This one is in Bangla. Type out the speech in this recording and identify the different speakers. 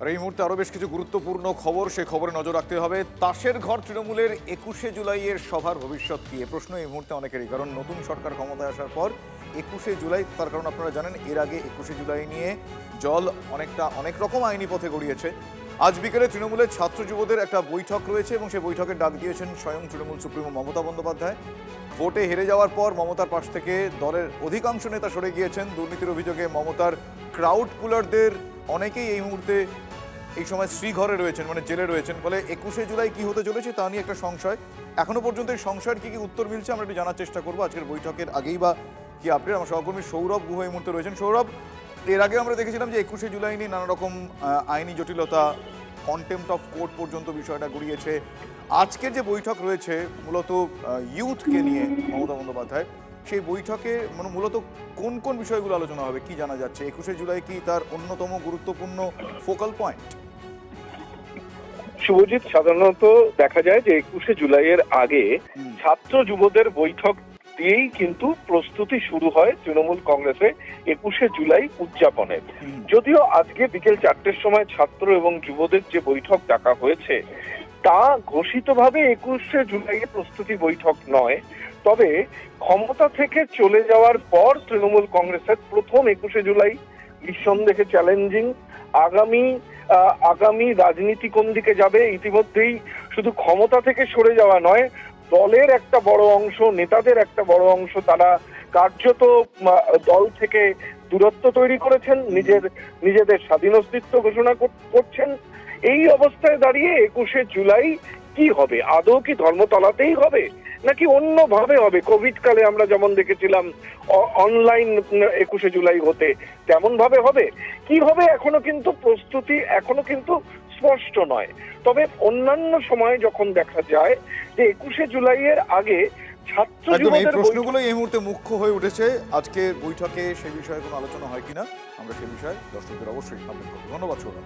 Speaker 1: আর এই মুহূর্তে আরও বেশ কিছু গুরুত্বপূর্ণ খবর, সে খবরে নজর রাখতে হবে। তাসের ঘর তৃণমূলের 21শে জুলাইয়ের সভার ভবিষ্যৎ কি, এ প্রশ্ন এই মুহূর্তে অনেকেরই। কারণ নতুন সরকার ক্ষমতায় আসার পর 21শে জুলাই, তার কারণ আপনারা জানেন এর আগে 21শে জুলাই নিয়ে জল অনেক রকম আইনি পথে গড়িয়েছে। আজ বিকেলে তৃণমূলের ছাত্র যুবদের একটা বৈঠক রয়েছে এবং সেই বৈঠকের ডাক দিয়েছেন স্বয়ং তৃণমূল সুপ্রিমো মমতা বন্দ্যোপাধ্যায়। ভোটে হেরে যাওয়ার পর মমতার পাশ থেকে দলের অধিকাংশ নেতা সরে গিয়েছেন। দুর্নীতির অভিযোগে মমতার ক্রাউড পুলারদের অনেকেই এই মুহূর্তে এই সময় শ্রীঘরে রয়েছেন, মানে জেলে রয়েছেন। ফলে 21শে জুলাই কি হতে চলেছে তা নিয়ে একটা সংশয়। এখনো পর্যন্ত এই সংশয়ের কি উত্তর মিলছে আমরা একটু জানার চেষ্টা করবো আজকের বৈঠকের আগেই। বা কি আপডেট, আমার সহকর্মী সৌরভ গুহ এই মুহূর্তে রয়েছেন। সৌরভ, এর আগে আমরা দেখেছিলাম যে 21শে জুলাই নিয়ে নানা রকম আইনি জটিলতা, কন্টেম্পট অফ কোর্ট পর্যন্ত বিষয়টা গড়িয়েছে। আজকের যে বৈঠক রয়েছে মূলত ইউথকে নিয়ে মমতা বন্দ্যোপাধ্যায়, সেই বৈঠকে মূলত কোন কোন বিষয়গুলো আলোচনা হবে কি জানা যাচ্ছে? 21শে জুলাই কি তার অন্যতম গুরুত্বপূর্ণ ফোকাল পয়েন্ট?
Speaker 2: শুভজিৎ, সাধারণত দেখা যায় যে 21শে জুলাইয়ের আগে ছাত্র যুবদের বৈঠক দিয়েই কিন্তু প্রস্তুতি শুরু হয় তৃণমূল কংগ্রেসে 21শে জুলাই উদযাপনের। যদিও আজকে বিকেল 4টের সময় ছাত্র এবং যুবদের যে বৈঠক ডাকা হয়েছে তা ঘোষিতভাবে 21শে জুলাইয়ের প্রস্তুতি বৈঠক নয়, তবে ক্ষমতা থেকে চলে যাওয়ার পর তৃণমূল কংগ্রেসের প্রথম 21শে জুলাই নিঃসন্দেহে চ্যালেঞ্জিং। আগামী রাজনীতি কোন দিকে যাবে, ইতিমধ্যেই শুধু ক্ষমতা থেকে সরে যাওয়া নয়, দলের একটা বড় অংশ, নেতাদের একটা বড় অংশ তারা কার্যত দল থেকে দূরত্ব তৈরি করেছেন, নিজেদের স্বাধীন অস্তিত্ব ঘোষণা করছেন। এই অবস্থায় দাঁড়িয়ে 21শে জুলাই কি হবে? আদৌ কি ধর্মতলাতেই হবে নাকি অন্যভাবে হবে? কোভিড কালে আমরা যেমন দেখেছিলাম অনলাইন 21শে জুলাই হতে, তেমন ভাবে হবে? কি হবে এখনো কিন্তু প্রস্তুতি স্পষ্ট নয়। তবে অন্যান্য সময় যখন দেখা যায় যে 21শে জুলাইয়ের আগে ছাত্র যুবদের
Speaker 1: প্রশ্নগুলো এই মুহূর্তে মুখ্য হয়ে উঠেছে আজকে বৈঠকে, সেই বিষয়ে কোনো আলোচনা হয় কিনা আমরা সেই বিষয়ে দর্শকদের অবশ্যই আপডেট করব। ধন্যবাদ সৌরভ।